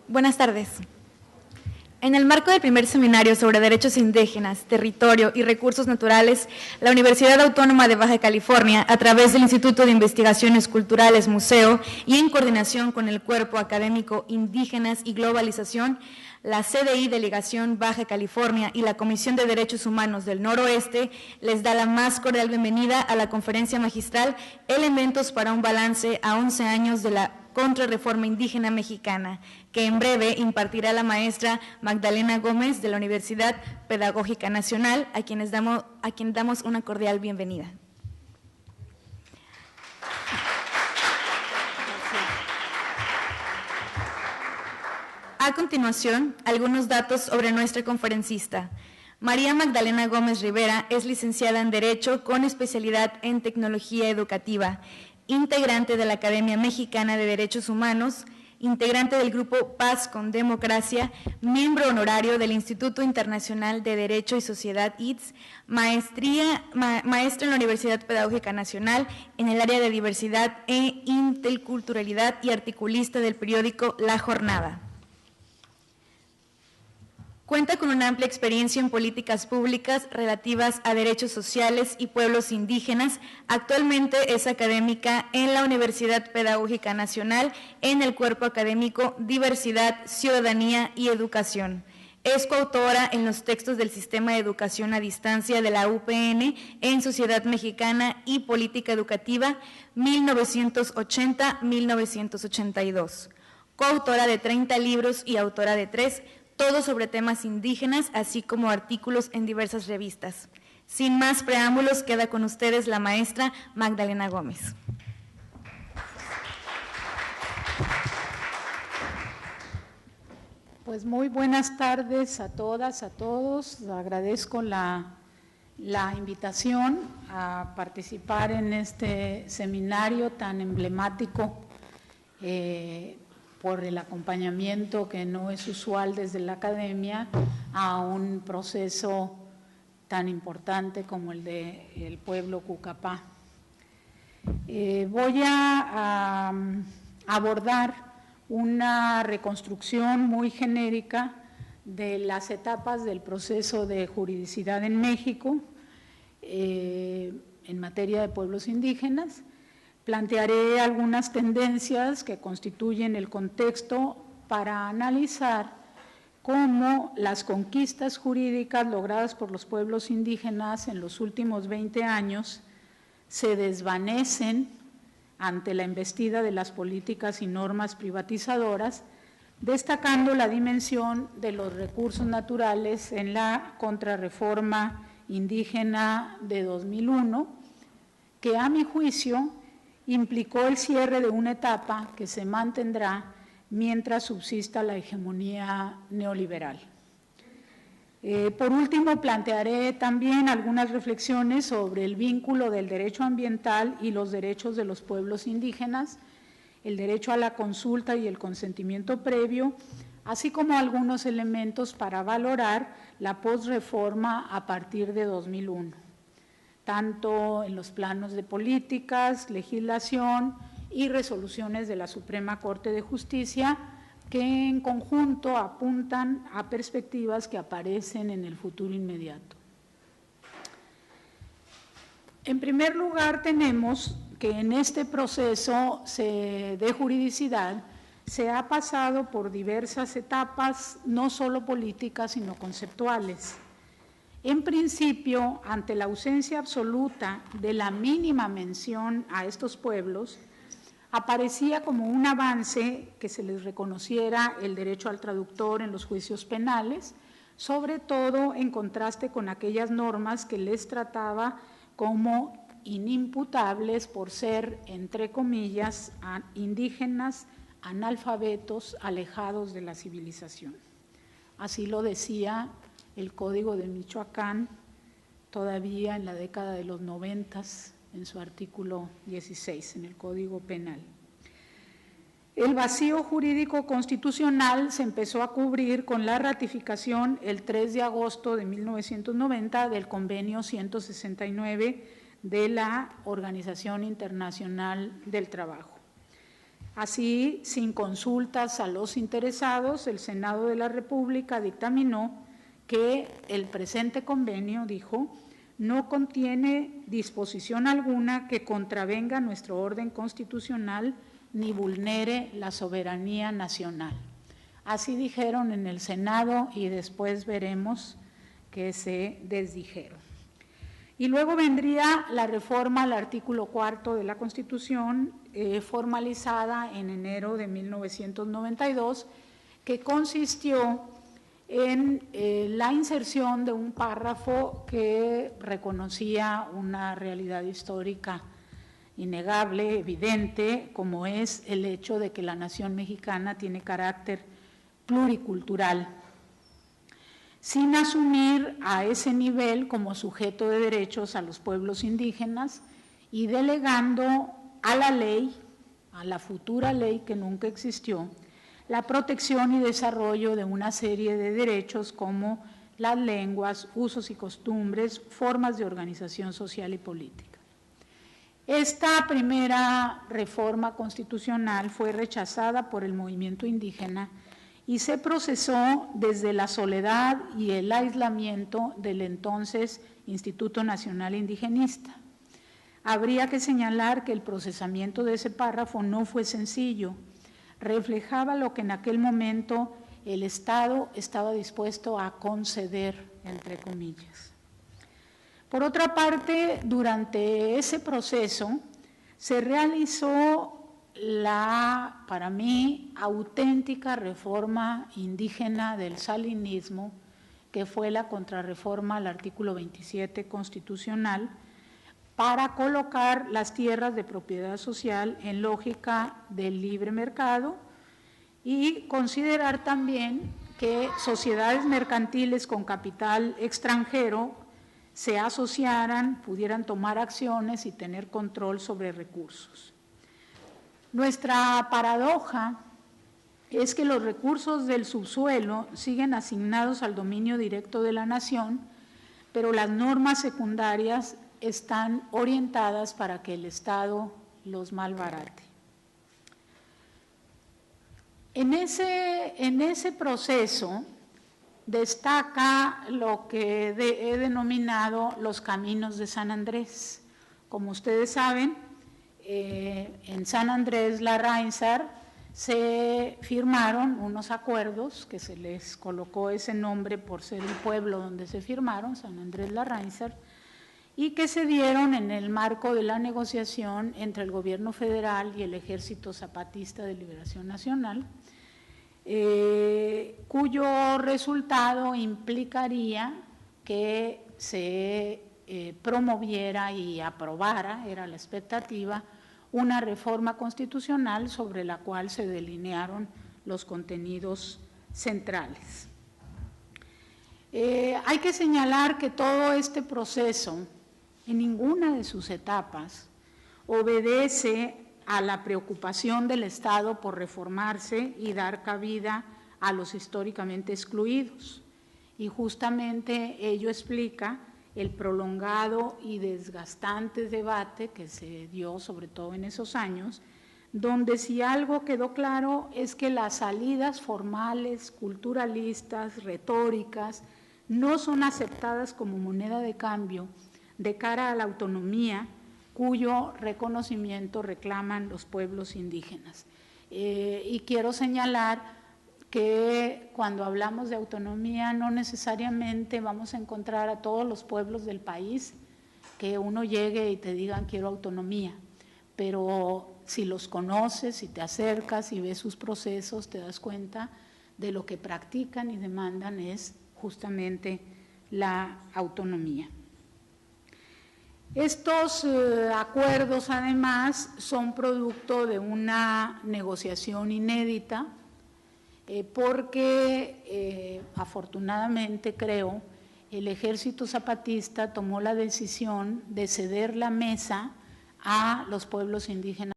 Buenas tardes. En el marco del primer seminario sobre derechos indígenas, territorio y recursos naturales, la Universidad Autónoma de Baja California, a través del Instituto de Investigaciones Culturales Museo y en coordinación con el Cuerpo Académico Indígenas y Globalización, la CDI Delegación Baja California y la Comisión de Derechos Humanos del Noroeste les da la más cordial bienvenida a la conferencia magistral Elementos para un balance a 11 años de la Contrarreforma Indígena Mexicana, que en breve impartirá la maestra Magdalena Gómez de la Universidad Pedagógica Nacional, a quien damos una cordial bienvenida. A continuación, algunos datos sobre nuestra conferencista. María Magdalena Gómez Rivera es licenciada en Derecho con especialidad en Tecnología Educativa, integrante de la Academia Mexicana de Derechos Humanos, integrante del Grupo Paz con Democracia, miembro honorario del Instituto Internacional de Derecho y Sociedad ITS, maestra en la Universidad Pedagógica Nacional en el área de diversidad e interculturalidad y articulista del periódico La Jornada. Cuenta con una amplia experiencia en políticas públicas relativas a derechos sociales y pueblos indígenas. Actualmente es académica en la Universidad Pedagógica Nacional en el Cuerpo Académico Diversidad, Ciudadanía y Educación. Es coautora en los textos del Sistema de Educación a Distancia de la UPN en Sociedad Mexicana y Política Educativa 1980-1982. Coautora de 30 libros y autora de 3, todos sobre temas indígenas, así como artículos en diversas revistas. Sin más preámbulos, queda con ustedes la maestra Magdalena Gómez. Pues muy buenas tardes a todas, a todos. Agradezco la invitación a participar en este seminario tan emblemático por el acompañamiento que no es usual desde la academia a un proceso tan importante como el del pueblo Cucapá. Voy a abordar una reconstrucción muy genérica de las etapas del proceso de juridicidad en México en materia de pueblos indígenas. Plantearé algunas tendencias que constituyen el contexto para analizar cómo las conquistas jurídicas logradas por los pueblos indígenas en los últimos 20 años se desvanecen ante la embestida de las políticas y normas privatizadoras, destacando la dimensión de los recursos naturales en la Contrarreforma Indígena de 2001, que a mi juicio implicó el cierre de una etapa que se mantendrá mientras subsista la hegemonía neoliberal. Por último, plantearé también algunas reflexiones sobre el vínculo del derecho ambiental y los derechos de los pueblos indígenas, el derecho a la consulta y el consentimiento previo, así como algunos elementos para valorar la posreforma a partir de 2001. Tanto en los planos de políticas, legislación y resoluciones de la Suprema Corte de Justicia, que en conjunto apuntan a perspectivas que aparecen en el futuro inmediato. En primer lugar, tenemos que en este proceso de juridicidad se ha pasado por diversas etapas, no solo políticas, sino conceptuales. En principio, ante la ausencia absoluta de la mínima mención a estos pueblos, aparecía como un avance que se les reconociera el derecho al traductor en los juicios penales, sobre todo en contraste con aquellas normas que les trataba como inimputables por ser, entre comillas, indígenas, analfabetos, alejados de la civilización. Así lo decía el Código de Michoacán, todavía en la década de los 90, en su artículo 16, en el Código Penal. El vacío jurídico constitucional se empezó a cubrir con la ratificación el 3 de agosto de 1990 del Convenio 169 de la Organización Internacional del Trabajo. Así, sin consultas a los interesados, el Senado de la República dictaminó que el presente convenio, dijo, no contiene disposición alguna que contravenga nuestro orden constitucional ni vulnere la soberanía nacional. Así dijeron en el Senado y después veremos que se desdijeron. Y luego vendría la reforma al artículo 4 de la Constitución, formalizada en enero de 1992, que consistió en la inserción de un párrafo que reconocía una realidad histórica innegable, evidente, como es el hecho de que la nación mexicana tiene carácter pluricultural, sin asumir a ese nivel como sujeto de derechos a los pueblos indígenas y delegando a la ley, a la futura ley que nunca existió, la protección y desarrollo de una serie de derechos como las lenguas, usos y costumbres, formas de organización social y política. Esta primera reforma constitucional fue rechazada por el movimiento indígena y se procesó desde la soledad y el aislamiento del entonces Instituto Nacional Indigenista. Habría que señalar que el procesamiento de ese párrafo no fue sencillo, reflejaba lo que en aquel momento el Estado estaba dispuesto a conceder, entre comillas. Por otra parte, durante ese proceso se realizó la, para mí, auténtica reforma indígena del salinismo, que fue la contrarreforma al artículo 27 constitucional, para colocar las tierras de propiedad social en lógica del libre mercado y considerar también que sociedades mercantiles con capital extranjero se asociaran, pudieran tomar acciones y tener control sobre recursos. Nuestra paradoja es que los recursos del subsuelo siguen asignados al dominio directo de la nación, pero las normas secundarias están orientadas para que el Estado los malbarate. En ese proceso destaca lo que he denominado los caminos de San Andrés. Como ustedes saben, en San Andrés Larráinzar se firmaron unos acuerdos que se les colocó ese nombre por ser el pueblo donde se firmaron, San Andrés Larráinzar, y que se dieron en el marco de la negociación entre el gobierno federal y el Ejército Zapatista de Liberación Nacional, cuyo resultado implicaría que se promoviera y aprobara, era la expectativa, una reforma constitucional sobre la cual se delinearon los contenidos centrales. Hay que señalar que todo este proceso, en ninguna de sus etapas, obedece a la preocupación del Estado por reformarse y dar cabida a los históricamente excluidos. Y justamente ello explica el prolongado y desgastante debate que se dio, sobre todo en esos años, donde si algo quedó claro es que las salidas formales, culturalistas, retóricas, no son aceptadas como moneda de cambio de cara a la autonomía cuyo reconocimiento reclaman los pueblos indígenas. Y quiero señalar que cuando hablamos de autonomía no necesariamente vamos a encontrar a todos los pueblos del país que uno llegue y te digan quiero autonomía, pero si los conoces, si te acercas y ves sus procesos, te das cuenta de lo que practican y demandan es justamente la autonomía. Estos acuerdos además son producto de una negociación inédita porque afortunadamente creo el Ejército Zapatista tomó la decisión de ceder la mesa a los pueblos indígenas